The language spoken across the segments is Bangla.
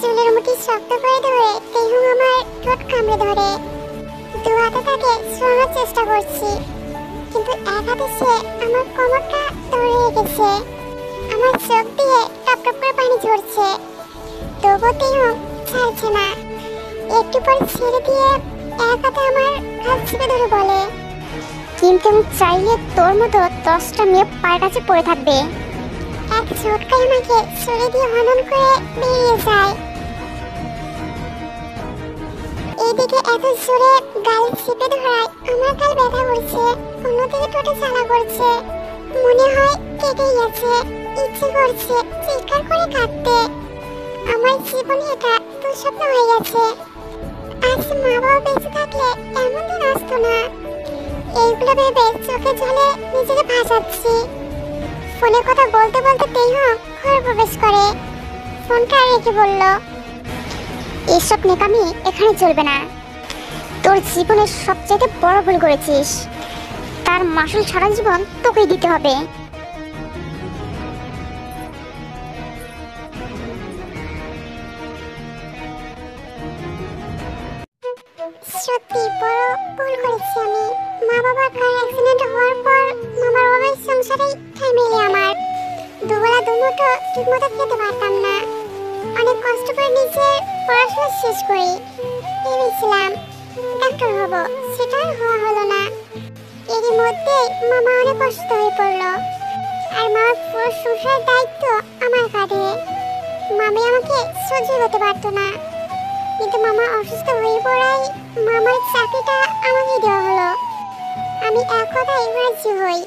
চুলের মুঠি শক্ত করে ধরে তেহুং আমার ঠোঁট কামড়ে ধরে। দু হাতে তাকে শোয়ানোর চেষ্টা করছি, কিন্তু এক হাতে সে আমার কোমরটা ধরে রেখেছে। আমার চোখ দিয়ে টপ টপ করে পানি ঝরছে, তবুও তেহুং ছাড়ছে না। একটু পর ছেড়ে দিয়ে এক হাতে আমার হাত চেপে ধরে বলে, কিন্তু আমি চাইলে তোর মতো 10টা মেয়ে পায়ের কাছে পড়ে থাকবে। এক ঝটকায় আমাকে ছুরি দিয়ে হনন করে বেরিয়ে যায়। এদিকে এত জোরে গাল চেপে ধরায় আমার গাল ব্যথা করছে, অন্যদিকে ঠোঁটে জ্বালা করছে। মনে হয় কেটে গেছে, ইচ্ছে করছে চিৎকার করে কাঁদতে। আমার জীবনে এটা দুঃস্বপ্ন হয়ে গেছে। আজ মা বাবা বেঁচে থাকলে এমন দিন আসতো না। এইগুলো ভেবে চোখে জলে নিজেকে ভাসাচ্ছি। ফোনে কথা বলতে বলতে তেহুং ঘরে প্রবেশ করে। ফোনটা রেখে বলল, এসব নেকামি এখানে চলবে না। তোর জীবনের সবচেয়ে বড় ভুল করেছিস, তার মাসুল সারা জীবন তোকেই দিতে হবে। সত্যি বড় ভুল করেছি আমি। মা বাবার কার অ্যাক্সিডেন্ট হওয়ার পর মামার বাবার সংসারেই ফ্যামিলি আমার। দুবেলা দুমুঠো ঠিকমতো খেতে পারতাম না। অনেক কষ্ট করে নিজের পড়াশোনা শেষ করি, ভেবেছিলাম ডাক্তার হব, সেটা হওয়া হলো না। এরই মধ্যে মামা অনেক অসুস্থ হয়ে পড়লো, আর মামার পুরো সংসারের দায়িত্ব আমার কাঁধে। মামি আমাকে সহ্য করতে পারতো না, কিন্তু মামা অসুস্থ হয়ে পড়ায় মামার চাকরিটা আমাকে দেওয়া হলো। আমি এক কথায় রাজি হই,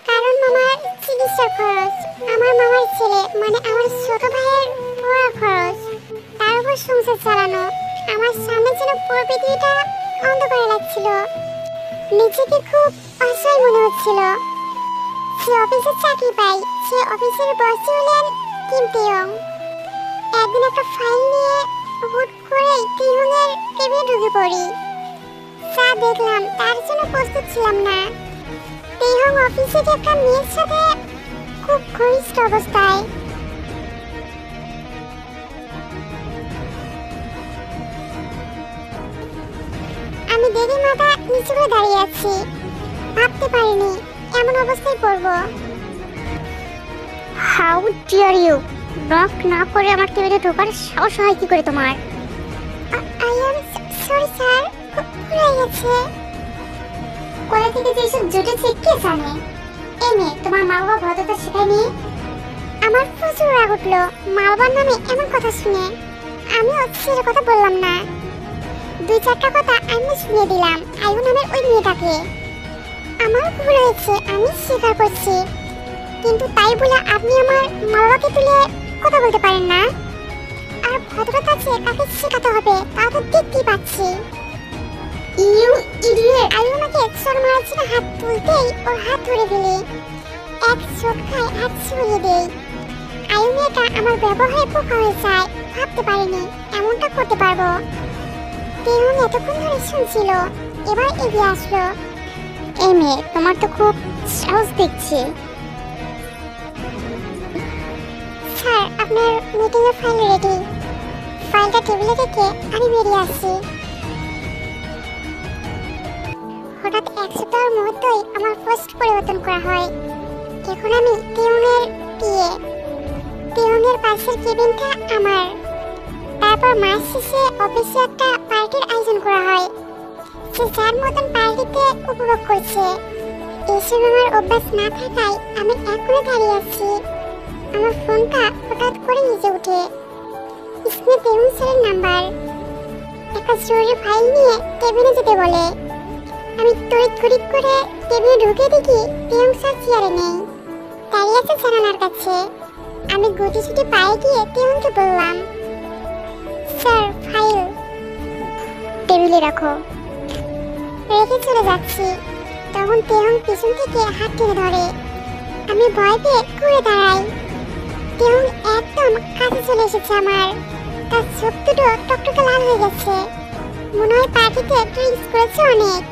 কারণ মামার চিকিৎসার খরচ, আমার মামার ছেলে মানে আমার ছোট ভাইয়ের পড়ার খরচ, তার উপর সংসার চালানো। আমার সামনে যেন পুরো পৃথিবীটা অন্ধকারে লাগছিল। নিজেকে খুব অসহায় মনে হচ্ছিল। যে অফিসে চাকরি পাই, সে অফিসের বস হলেন কিম তেয়ং। একদিন একটা ফাইল নিয়ে হুট করে তেহুংয়ের টেবিলে ঢুকে পড়ি। যা দেখলাম তার জন্য প্রস্তুত ছিলাম না। তেহুং অফিসে একটা মেয়ের সাথে খুব ঘনিষ্ঠ অবস্থায়। আমি দেখে মাথা নিচু করে দাঁড়িয়ে আছি, ভাবতে পারিনি এমন অবস্থায় পড়ব। How deer you! নক না করে আমার টেবিলে ঢোকার সাহস হয় কি করে তোমার? আই এম সরি স্যার, ভুল হয়ে গেছে। কোথা থেকে যে এসব জুটেছে কে জানে? মেয়ে, তোমার মা বাবা ভদ্রতা শেখায়নি? আমার প্রচুর রাগ উঠলো মা বাবার নামে এমন কথা শুনে। আমিও ছেড়ে কথা বললাম না। 2-4টা কথা আমি শুনিয়ে দিলাম আয়ু নামের ওই মেয়েটাকে। আমার ভুল হয়েছে, আমি স্বীকার করছি, কিন্তু তাই বলে আপনি আমার মা বাবাকে তুলে কথা বলতে পারেন না। আর ভদ্রতা যে কাকে শেখাতে হবে তা তো দেখতেই পাচ্ছি। You idiot! আয়ু আমাকে চড় মারার জন্য হাত তুলতেই ওর হাত ধরে ফেলি, এক ঝটকায় হাত ছুঁয়ে দেই। আয়ু মেয়েটা আমার ব্যবহারে পোকা হয়ে যায়, ভাবতে পারিনি এমনটা করতে পারবো। তেহুং এতক্ষণ ধরে শুনছিল, এবার এগিয়ে আসলো। এই মেয়ে, তোমার তো খুব সাহস দেখছি। স্যার, আপনার মিটিং এর ফাইল রেডি। ফাইলটা টেবিলে রেখে আমি বেরিয়ে আসছি। হঠাৎ 1 সপ্তাহের মধ্যেই আমার পোস্ট পরিবর্তন করা হয়। এখন আমি তেহুংয়ের পিএ। তেহুংয়ের পাশের কেবিনটা আমার। তারপর মাস শেষে অফিসে একটা পার্টির আয়োজন করা হয়। সে যার মতন পার্টিতে উপভোগ করছে। এসব আমার অভ্যাস না থাকায় আমি এখনো দাঁড়িয়ে আছি। আমার ফোনটা হঠাৎ করে নিচে উঠে। স্ক্রিনে তেহুং স্যারের নাম্বার। একটা জরুরি ফাইল নিয়ে কেবিনে যেতে বলে। আমি তড়িৎ করে কেবিনে ঢুকে দেখি তেহুং স্যার চেয়ারে নেই, দাঁড়িয়ে আছে জানালার কাছে। আমি গুটিসুটি পায়ে গিয়ে তেহুংকে বললাম, স্যার ফাইল। টেবিলে রাখো। রেখে চলে যাচ্ছি, তখন তেহুং পিছন থেকে হাত টেনে ধরে। আমি ভয় পেয়ে ঘুরে দাঁড়াই। তেহুং একদম কাছে চলে এসেছে আমার। তার চোখ দুটো টকটকে লাল হয়ে গেছে। মনে হয় পার্টিতে সাথে ড্রিঙ্কস করেছে অনেক।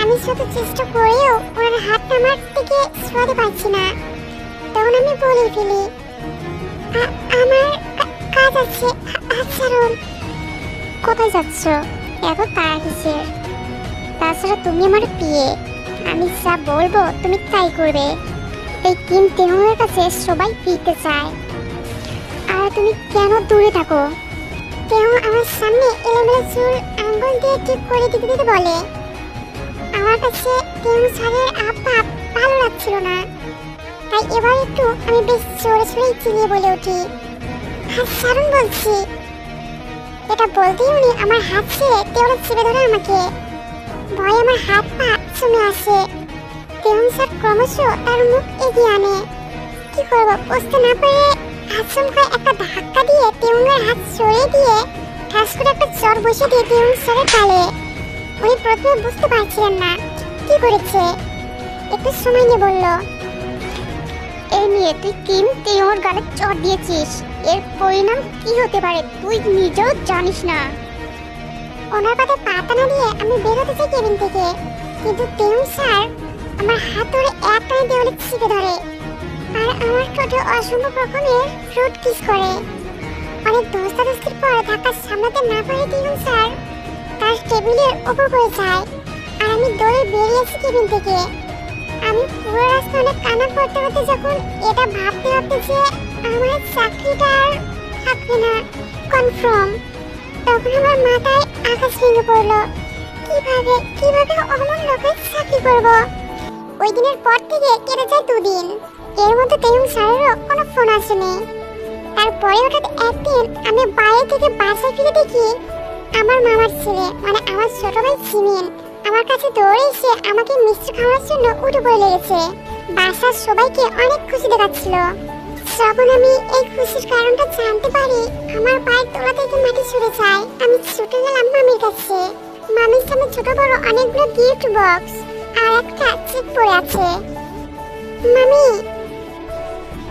আমি শত চেষ্টা করেও ওনার হাতটা আমার থেকে সরাতে পারছি না। তখন আমি বলে ফেলি, আমার কাজ আছে, হাত ছাড়ুন। কোথায় যাচ্ছ? এত তাড়া কিসের? তাছাড়া তুমি আমার বিয়ে, আমি যা বলবো তুমি তাই করবে। এই কিম তেহংয়ের কাছে সবাই ফিরতে চায়, আর তুমি কেন দূরে থাকো? তেহং আমার সামনে এলোমেলো চুল আঙ্গুল দিয়ে ঠিক করে দিতে দিতে বলে। আমার কাছে তেহং স্যারের ভাব ভালো লাগছিল না, তাই এবার একটু আমি বেশ জোরে সোরে চিল্লিয়ে বলে উঠি, হাত ছাড়ুন বলছি। এটা বলতেই উনি আমার হাত ছেড়ে তেহরে চেপে ধরে আমাকে। ভয়ে আমার হাত পা জমে আসে। তেহং স্যার ক্রমশ তার মুখ এগিয়ে আনে। কি করবো বুঝতে না পেরে হাত চমকায় একটা ধাক্কা দিয়ে তেহংয়ের হাত সরিয়ে দিয়ে ঠাস করে একটা চর বসে দিয়ে তেহং স্যারের গালে। উনি প্রথমে বুঝতে পারছিলেন না কি করেছে, একটু সময় নিয়ে বলল, এই নিয়ে তুই কিম তেহংয়ের গালে চর দিয়েছিস, এর পরিণাম কি হতে পারে তুই নিজেও জানিস না। ওনার কথা পাতা না দিয়ে আমি বের হতে চাই কেবিন থেকে, কিন্তু তেহং স্যার আমার হাত ধরে এক টানে দেওয়ালে চিপে ধরে আর আমার ঠোঁটে অসম্ভব রকমের ফ্রুট কিস করে। অনেক ধস্তাধস্তির পর ধাক্কা সামলাতে না পারে তেহং স্যার তার টেবিলের ওপর পড়ে যায়, আর আমি দৌড়ে বেরিয়ে আসি কেবিন থেকে। আমি পুরো রাস্তা অনেক কান্না করতে করতে যখন এটা ভাবতে ভাবতে যে আমার চাকরিটা আর থাকবে না কনফার্ম, তখন আমার মাথায় আকাশ ভেঙে পড়লো। কিভাবে অমন লোকের চাকরি করব? ওই দিনের পর থেকে কেটে যায় 2 দিন। এর মধ্যে তেহং স্যারেরও কোনো ফোন আসেনি। তারপরে হঠাৎ একদিন আমি বাইরে থেকে বাসায় ফিরে দেখি আমার মামার ছেলে মানে আমার ছোট ভাই সিমিন আমার কাছে দৌড়ে এসে আমাকে মিষ্টি খাওয়ার জন্য উঠে পড়ে লেগেছে। বাসার সবাইকে অনেক খুশি দেখাচ্ছিল। যখন আমি এই খুশির কারণটা জানতে পারি, আমার পায়ের তলা থেকে মাটি সরে যায়। আমি ছুটে গেলাম মামির কাছে। মামির সামনে ছোট বড় অনেকগুলো গিফট বক্স আর একটা চেক পড়ে আছে। মামি,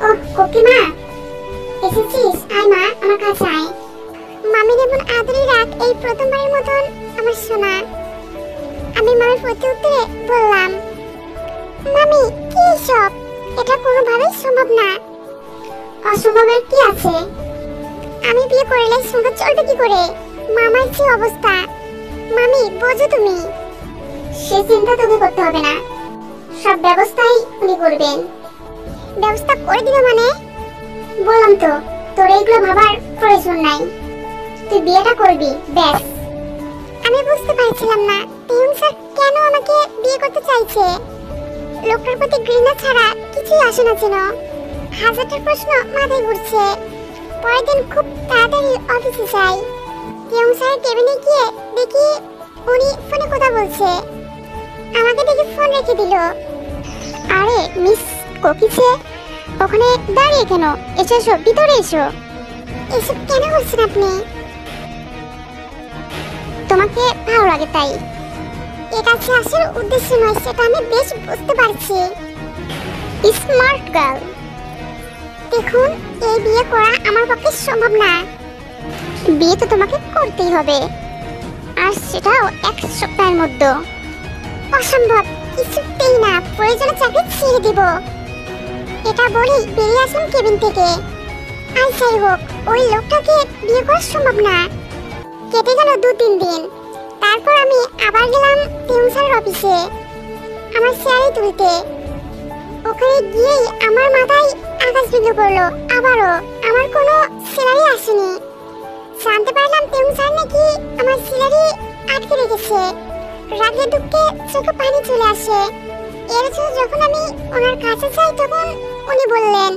ও কোকিমা এসেছিস? আয় মা, আমার কাছে আয়। মামির এমন আদরি রাখ এই প্রথমবারের মতন আমার শোনা। আমি মামির প্রতি উত্তরে বললাম, মামি কি এসব? এটা কোনোভাবেই সম্ভব না। অসম্ভবের কি আছে? আমি বিয়ে করলে সংসার চলবে কি করে? মামার যে অবস্থা, মামি বোঝো তুমি। সে চিন্তা তোকে করতে হবে না, সব ব্যবস্থাই উনি করবেন। ব্যবস্থা করে দিবে মানে? বললাম তো তোর এইগুলো ভাবার প্রয়োজন নাই, তুই বিয়েটা করবি ব্যাস। আমি বুঝতে পারছিলাম না তেহং স্যার কেন আমাকে বিয়ে করতে চাইছে। লোকটার প্রতি ঘৃণা ছাড়া কিছুই আসে না যেন। হাজারটা প্রশ্ন মাথায় ঘুরছে। পরের দিন খুব তাড়াতাড়ি অফিসে যাই। তেহং স্যারের কেবিনে গিয়ে দেখি উনি ফোনে কথা বলছে। আমাকে দেখে ফোন রেখে দিল। আরে মিস কোকিছে, ওখানে দাঁড়িয়ে কেন? এসো এসো, ভিতরে এসো। এসব কেন বলছেন আপনি? তোমাকে ভালো লাগে তাই। এটা যে আসল উদ্দেশ্য নয় সেটা আমি বেশ বুঝতে পারছি। Smart girl. দেখুন, এই বিয়ে করা আমার পক্ষে সম্ভব না। বিয়ে তো তোমাকে করতেই হবে, আর সেটাও 1 সপ্তাহের মধ্যে। অসম্ভব, কিছুতেই না। প্রয়োজনে চাকরি ছেড়ে দিব। এটা বলেই বেরিয়ে আসলাম কেবিন থেকে। আর যাই হোক, ওই লোকটাকে বিয়ে করা সম্ভব না। কেটে গেল 2-3 দিন। তারপর আমি আবার গেলাম তেহং স্যারের অফিসে আমার স্যালারি তুলতে। ওখানে গিয়েই আমার মাথায় আকাশ ভেঙে পড়লো। আবারও আমার কোনো স্যালারি আসেনি। জানতে পারলাম তেহং স্যার নাকি আমার স্যালারি আটকে রেখেছে। রাগে দুঃখে চোখে পানি চলে আসে। এর জন্য যখন আমি ওনার কাছে যাই তখন উনি বললেন,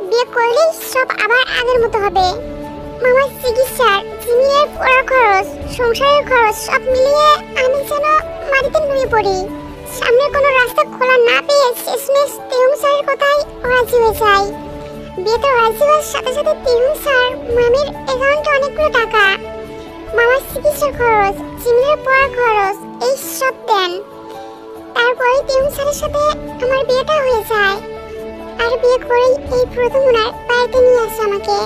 বিয়ে করলেই সব আবার আগের মতো হবে। মামার চিকিৎসার, জিমিনের পড়ার খরচ, সংসারের খরচ সব মিলিয়ে আমি যেন মাটিতে নুয়ে পড়ি। সামনে কোনো রাস্তা খোলা না পেয়ে শেষমেশ তেহং স্যারের কথাই রাজি হয়ে যাই। বিয়েতে রাজি হওয়ার সাথে সাথে তেহং স্যার মামির অ্যাকাউন্টে অনেকগুলো টাকা, মামার চিকিৎসার খরচ, জিমিনের পড়ার খরচ এই সব দেন। তারপরে তেহং স্যারের সাথে আমার বিয়েটা হয়ে যায়। আর বিয়ে করেই এই প্রথম ওনার বাড়িতে নিয়ে আসে আমাকে।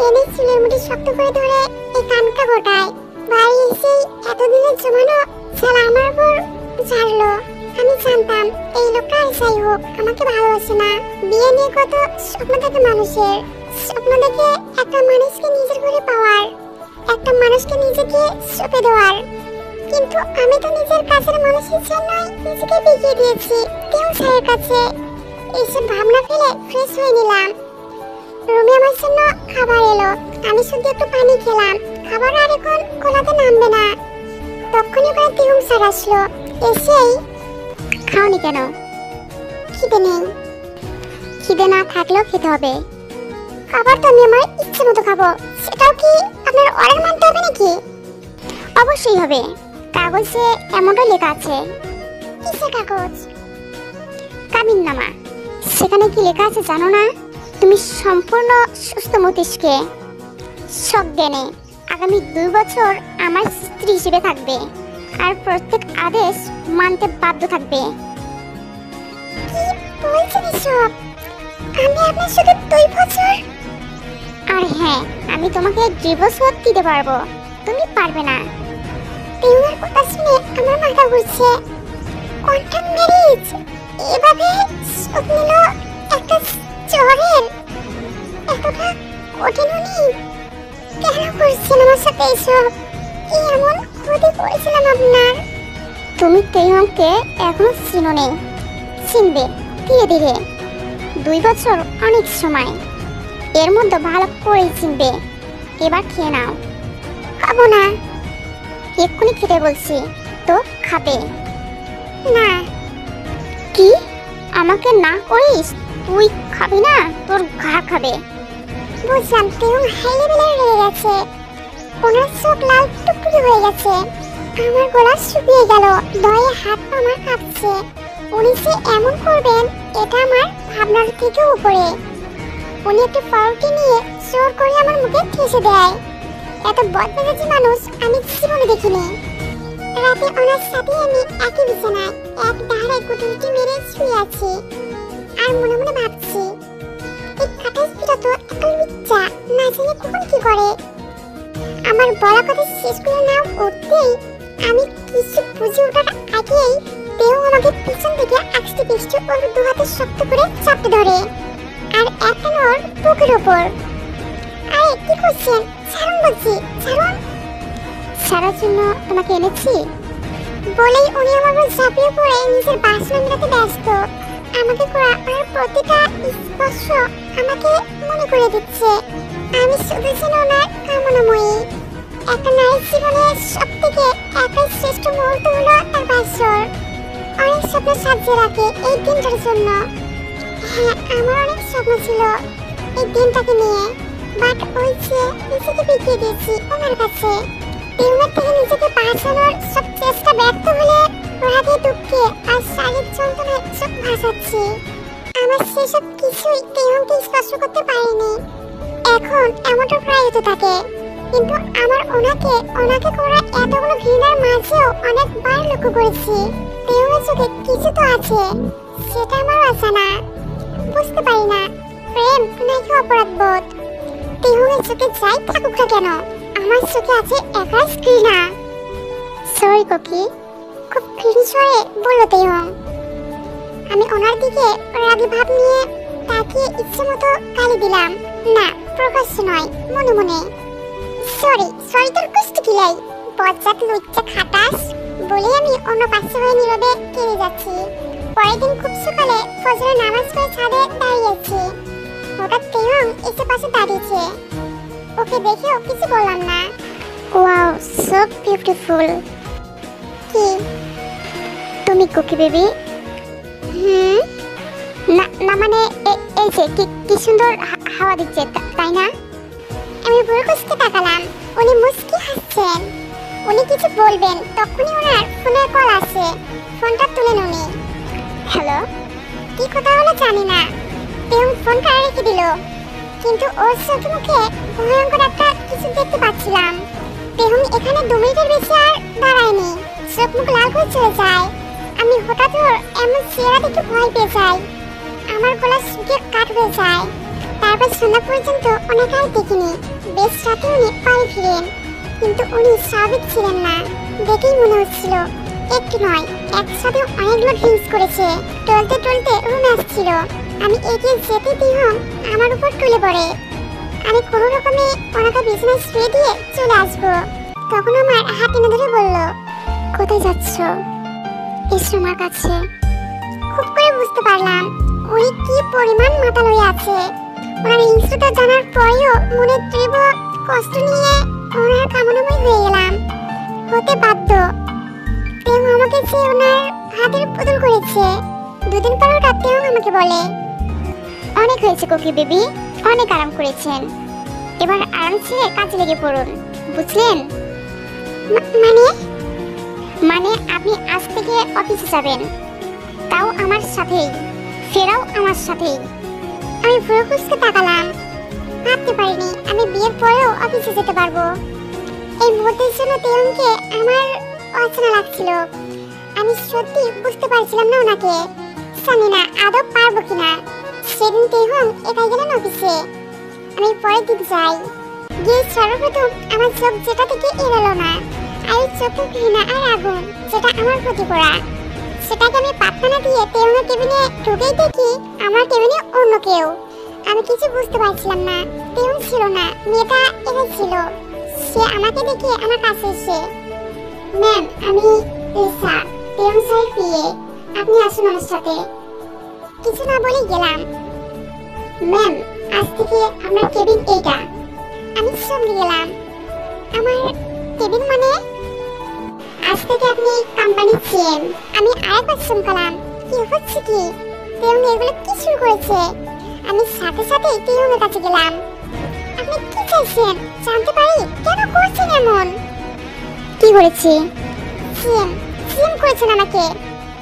এনে চুলের মুঠি শক্ত করে ধরে এই কানটা গোটায়। বাড়ি এসেই এতদিনের সুমনও শালা আমার উপর ঝাড়লো। আমি জানতাম এই লোকটা আর যাই হোক আমাকে ভালোবাসে না। বিয়ে নিয়ে কত স্বপ্ন থাকে মানুষের, স্বপ্ন দেখে একটা মানুষকে নিজের ঘরে পাওয়ার, একটা মানুষকে নিজেকে সঁপে দেওয়ার। কিন্তু আমি তো নিজের কাছের মানুষের জন্যই নিজেকে বিকিয়ে দিয়েছি কেউ স্যারের কাছে। এইসব ভাবনা ফেলে ফ্রেশ হয়ে নিলাম। রুমে আমার জন্য খাবার এলো, আমি শুধু একটু পানি খেলাম। খাবার আর এখন কোলাতে নামবে না। তখনই ওখানে তিহুম স্যার আসলো। এসেই, খাওনি কেন? খিদে নেই। খিদে না থাকলেও খেতে হবে। খাবার তো আমি আমার ইচ্ছে মতো খাবো, সেটাও কি আপনার অর্ডার মানতে হবে নাকি? অবশ্যই হবে, কাগজে এমনটাই লেখা আছে। কিসের কাগজ? কাবিননামা। সেখানে কি লেখা আছে জানো না? তুমি সম্পূর্ণ সুস্থ মস্তিষ্কে সজ্ঞানে আগামী 2 বছর আমার স্ত্রী হিসেবে থাকবে আর প্রত্যেক আদেশ মানতে বাধ্য থাকবে। কি বলছেন এসব? আমি আপনার সাথে 2 বছর? আর হ্যাঁ, আমি তোমাকে ডিভোর্স দিতে পারবো, তুমি পারবে না। তিহুমের কথা শুনে আমার মাথা ঘুরছে। কোয়ান্টাম ম্যারেজ এভাবে সব নিল একটা চরের, এতটা কঠিন উনি কেন করছেন আমার সাথে এসব? কি এমন ক্ষতি করেছিলাম আপনার? তুমি তেহমকে এখনো চিনোনি, চিনবে ধীরে ধীরে। 2 বছর অনেক সময়, এর মধ্যে ভালো করে চিনবে। এবার খেয়ে নাও। খাবো না। এক্ষুনি খেতে বলছি তো খাবে না। কি আমাকে না করিস? তুই খাবি না? তোর ঘা খাবে। বুঝলাম তেহম হাই লেভেলে রয়ে গেছে। ওনার চোখ লাল টুকটুকে হয়ে গেছে। আমার গলা শুকিয়ে গেল, দয়ে হাত পা আমার কাঁপছে। উনি যে এমন করবেন এটা আমার ভাবনার থেকে উপরে। উনি একটা পাউরুটি নিয়ে জোর করে আমার মুখে ঠেসে দেয়। এত বদমেজাজি মানুষ আমি জীবনে দেখিনি। রাতে ওনার সাথে আমি একই বিছানায় এক ধারে কুটুরিটি মেরে শুয়ে আছি আর মনে মনে ভাবছি, এই কাটাস পিটা তো একদম মিথ্যা, না জানি কখন কি করে। আমার বলা কথা শেষ করে না উঠতেই আমি কিছু বুঝে ওঠার আগেই তেও আমাকে পিছন থেকে আঁকতে পিছতে ওর 2 হাতে শক্ত করে চাপতে ধরে আর একটা ওর বুকের ওপর। আরে কি করছেন? ছাড়ুন বলছি, ছাড়ুন। সারার জন্য তোমাকে এনেছি বলেই উনি আমার উপর ঝাঁপিয়ে পড়ে নিজের বাসনা মেটাতে ব্যস্ত। আমাকে করা আর প্রতিটা স্পর্শ আমাকে মনে করে দিচ্ছে আমি শুধু যেন ওনার কামনাময়ী। একটা নারীর জীবনের সব থেকে একটা শ্রেষ্ঠ মুহূর্ত হলো তার বাসর। অনেক স্বপ্ন সাজিয়ে রাখে এই দিনটার জন্য। হ্যাঁ, আমার অনেক স্বপ্ন ছিল এই দিনটাকে নিয়ে, বাট ওই যে নিজেকে বিকিয়ে দিয়েছি ওনার কাছে। তিহুমের থেকে নিজেকে বাঁচানোর সব চেষ্টা ব্যর্থ হলে রাগে দুঃখে আর শারীরিক যন্ত্রণায় চোখ ভাসাচ্ছি। আমার সেসব কিছুই তিহুমকে স্পর্শ করতে পারিনি। এখন এমনটা প্রায় হতে থাকে, কিন্তু আমার ওনাকে করা এতগুলো ঘৃণার মাঝেও অনেকবার লক্ষ্য করেছি তিহুমের চোখে কিছু তো আছে, সেটা আমার অজানা। বুঝতে পারি না প্রেম নাকি অপরাধবোধ। তিহুমের চোখে যাই থাকুক না কেন, আমার চোখে আছে একরাশ ঘৃণা। সরি কোকি, খুব ঘৃণ স্বরে বলল তিহুম। আমি ওনার দিকে রাগী ভাব নিয়ে তাকিয়ে ইচ্ছে মতো গালি দিলাম। না, প্রকাশ্য নয়, মনে মনে। সরি তোর কুস্তি কিলাই, বজ্জাত লুচ্চা খাটাস বলে আমি অন্য পাশে হয়ে নীরবে কেড়ে যাচ্ছি। পরের দিন খুব সকালে ফজরের নামাজ পড়ে ছাদে দাঁড়িয়েছি। হঠাৎ তিহুম এসে পাশে দাঁড়িয়েছে। ওকে দেখেও কিছু বললাম না। Wow, so beautiful. কি তুমি কোকি বেবি? না মানে এই যে কি সুন্দর হাওয়া দিচ্ছে, তাই না? আমি ভুল কুচকে তাকালাম। উনি মুস্কি হাসছেন। উনি কিছু বলবেন, তখনই ওনার ফোনে কল আসে। ফোনটা তুলেন উনি। হ্যালো, কি কথা হলো জানি না। তেমন ফোনটা রেখে দিল, কিন্তু ওর চোখে মুখে ভয়ঙ্কর একটা কিছু দেখতে পাচ্ছিলাম। তেহুম এখানে 2 মিনিটের বেশি আর দাঁড়ায়নি, চোখ মুখ লাল হয়ে চলে যায়। আমি হঠাৎ ওর এমন চেহারা দেখে ভয় পেয়ে যাই। আমার গলা শুকিয়ে কাঠ হয়ে যায়। তারপর সন্ধ্যা পর্যন্ত অনেক আর দেখিনি। বেশ রাতে উনি বাড়ি ফিরেন, কিন্তু উনি স্বাভাবিক ছিলেন না। দেখেই মনে হচ্ছিল একটু নয় একসাথে অনেকগুলো ড্রিঙ্কস করেছে। টলতে টলতে রুমে আসছিল। আমি এগিয়ে যেতে দিহম আমার উপর তুলে পড়ে। আমি কোনো রকমে ওনাকে বিছানায় শুয়ে দিয়ে চলে আসবো। তখন আমার হাত টেনে ধরে বলল, কোথায় যাচ্ছ? এসো আমার কাছে। খুব করে বুঝতে পারলাম উনি কি পরিমাণ মাতাল হয়ে আছে। ওনার হিংস্রতা জানার পরেও মনে তীব্র কষ্ট নিয়ে ওনার কামনাময় হয়ে গেলাম। হতে বাধ্য। তেও আমাকে যে ওনার হাতের পুতুল করেছে। দুদিন পর রাতেও আমাকে বলে, অনেক হয়েছে কোকি বেবি, অনেক আরাম করেছেন, এবার আরাম ছেড়ে কাজে লেগে পড়ুন, বুঝলেন? মানে আপনি আজ থেকে অফিসে যাবেন, তাও আমার সাথেই, ফেরাও আমার সাথেই। আমি ভুরু কুঁচকে তাকালাম। ভাবতে পারিনি আমি বিয়ের পরেও অফিসে যেতে পারবো। এই মুহূর্তের জন্য তেয়ংকে আমার অচেনা লাগছিল। আমি সত্যি বুঝতে পারছিলাম না ওনাকে। জানি না আদৌ পারবো কিনা। সেদিন তেহং একাই গেলেন অফিসে। আমি পরের দিন যাই। গিয়ে সর্বপ্রথম আমার চোখ যেটা থেকে এড়ালো না, আর চোখে ঘৃণা আর আগুন যেটা আমার প্রতি পড়া, সেটাকে আমি পাত্তা না দিয়ে তেহংয়ের কেবিনে ঢুকেই দেখি আমার কেবিনে অন্য কেউ। আমি কিছু বুঝতে পারছিলাম না। তেহং ছিল না, মেয়েটা একাই ছিল। সে আমাকে দেখে আমার কাছে এসে, ম্যাম আমি লিসা, তেহং স্যারের পিএ, আপনি আসুন আমার সাথে। কিছু না বলে গেলাম। ম্যাম আজ থেকে আমার কেবিন এইটা। আমি সঙ্গে গেলাম। আমার কেবিন মানে? আজ থেকে আপনি কোম্পানির সিএম। আমি আরেকবার চমকালাম, কি হচ্ছে কি? তেহং এগুলো কি শুরু করেছে? আমি সাথে সাথে তেহংয়ের কাছে গেলাম। আপনি কি চাইছেন জানতে পারি? কেন করছেন এমন? কি করেছি? সিএম সিএম করেছেন আমাকে।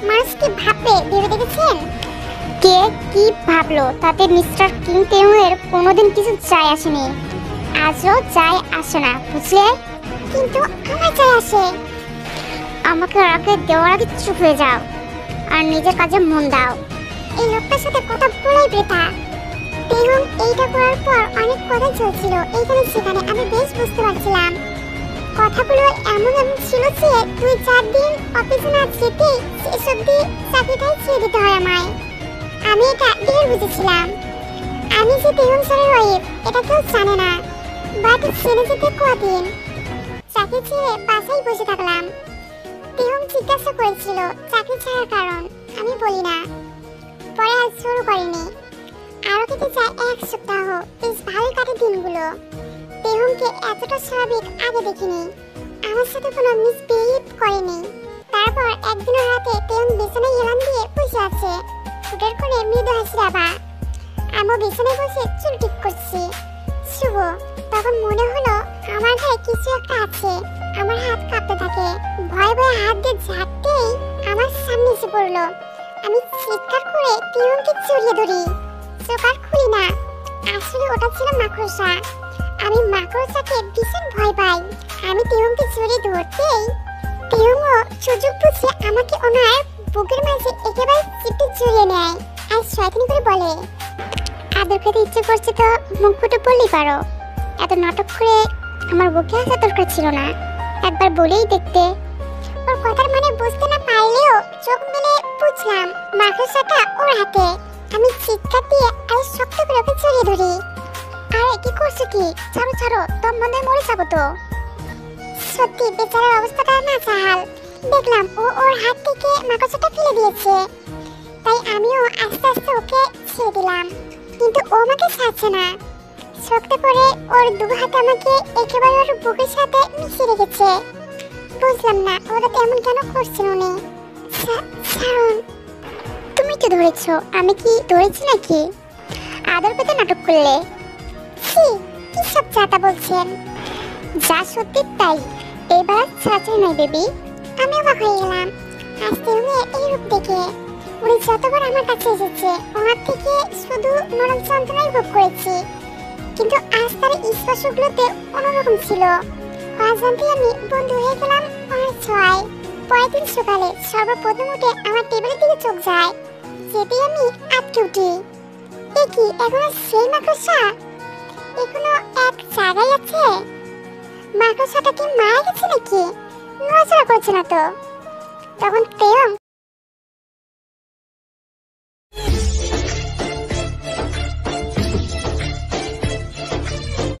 মানুষ কি ভাববে ভেবে দেখেছেন? কে কি ভাবলো তাতে মিস্টার কিং তেহংয়ের কোনোদিন কিছু যায় আসেনি, আজও যায় আসে না, বুঝলে? কিন্তু আমার যায় আসে। আমাকে রাখে দেওয়ার আগে চুপ হয়ে যাও আর নিজের কাজে মন দাও। এই লোকটার সাথে কথা বলাই বৃথা। তেহং এইটা করার পর অনেক কথা চলছিল এইখানে সেখানে। আমি বেশ বুঝতে পারছিলাম কথাগুলো এমন এমন ছিল যে 2-4 দিন অফিসে না যেতে শেষ অব্দি চাকরিটাই ছেড়ে দিতে হয় আমায়। আমি এটা ঢের বুঝেছিলাম। আমি যে তেহং স্যারের ওয়াইফ এটা কেউ জানে না, বাট ছেড়ে যেতে কদিন। চাকরি ছেড়ে বাসায় বসে থাকলাম। তেহং জিজ্ঞাসা করেছিল চাকরি ছাড়ার কারণ, আমি বলি না। পরে আর শুরু করিনি। আরো কেটে যায় 1 সপ্তাহ। বেশ ভালো কাটে দিনগুলো। তেহংকে এতটা স্বাভাবিক আগে দেখিনি। আমার সাথে কোনো মিসবিহেভ করেনি। তারপর একদিন রাতে তেহং বিছানায় হেলান দিয়ে বসে আছে, ফুটের করে মৃদু হাসি আবা। আমি বিছানায় বসে চুল ঠিক করছি। শুভ তখন মনে হলো আমার গায়ে কিছু একটা আছে। আমার হাত কাঁপতে থাকে। ভয়ে ভয়ে হাত দিয়ে ঝাড়তেই আমার সামনে এসে পড়লো। আমি চিৎকার করে তেহংকে জড়িয়ে ধরি। চোখ আর খুলি না। আসলে ওটা ছিল মাকড়সা। আমি মাকড়সাকে ভীষণ ভয় পাই। আমি তেহংকে জড়িয়ে ধরতেই তেহংও সুযোগ বুঝে আমাকে ওনার বুকের মাঝে একেবারে চিপটে জড়িয়ে নেয় আর শয়তানি করে বলে, আদর খেতে ইচ্ছে করছে তো মুখ ফুটে বললেই পারো। এত নাটক করে আমার বুকে আসা দরকার ছিল না, একবার বলেই দেখতে। ওর কথার মানে বুঝতে না পারলেও চোখ মেলে বুঝলাম মাকড়সাটা ওর হাতে। আমি চিৎকার দিয়ে আর শক্ত করে ওকে জড়িয়ে ধরি। আরে কি করছো কি? ছাড়ো ছাড়ো, দম বন্ধে মরে যাবো তো। সত্যি বেচারার অবস্থাটা না সাহাল। দেখলাম ও ওর হাত থেকে মাকড়সাটা ফেলে দিয়েছে, তাই আমিও আস্তে আস্তে ওকে ছেড়ে দিলাম। কিন্তু ও আমাকে ছাড়ছে না। শক্ত করে ওর 2 হাত আমাকে একেবারে ওর বুকের সাথে মিশিয়ে রেখেছে। বুঝলাম না ওরা তেমন কেন করছেন উনি। ছাড়ুন। তুমি তো ধরেছো, আমি কি ধরেছি নাকি? আদর পেতে নাটক করলে। কি সব চাটা বলছেন? যা সত্যি তাই। এবার ছাড়ছে না বেবি। আমি অবাক হয়ে গেলাম হাসতে হয়ে এই রূপ দেখে। উনি যতবার আমার কাছে এসেছে ওনার থেকে শুধু নরম যন্ত্রণাই ভোগ করেছি, কিন্তু আজ তার স্পর্শগুলোতে অন্যরকম ছিল। অজান্তে আমি বন্ধু হয়ে গেলাম ওনার ছোঁয়ায়। পরের দিন সকালে সর্বপ্রথম উঠে আমার টেবিলের দিকে চোখ যায়। যেতেই আমি আটকে উঠি। এ কি এখনো সেই মাকড়সা? এখনো এক জায়গায় আছে? মাকড়সাটা কি মারা গেছে নাকি? নড়াচড়া করছে না তো। তখন তে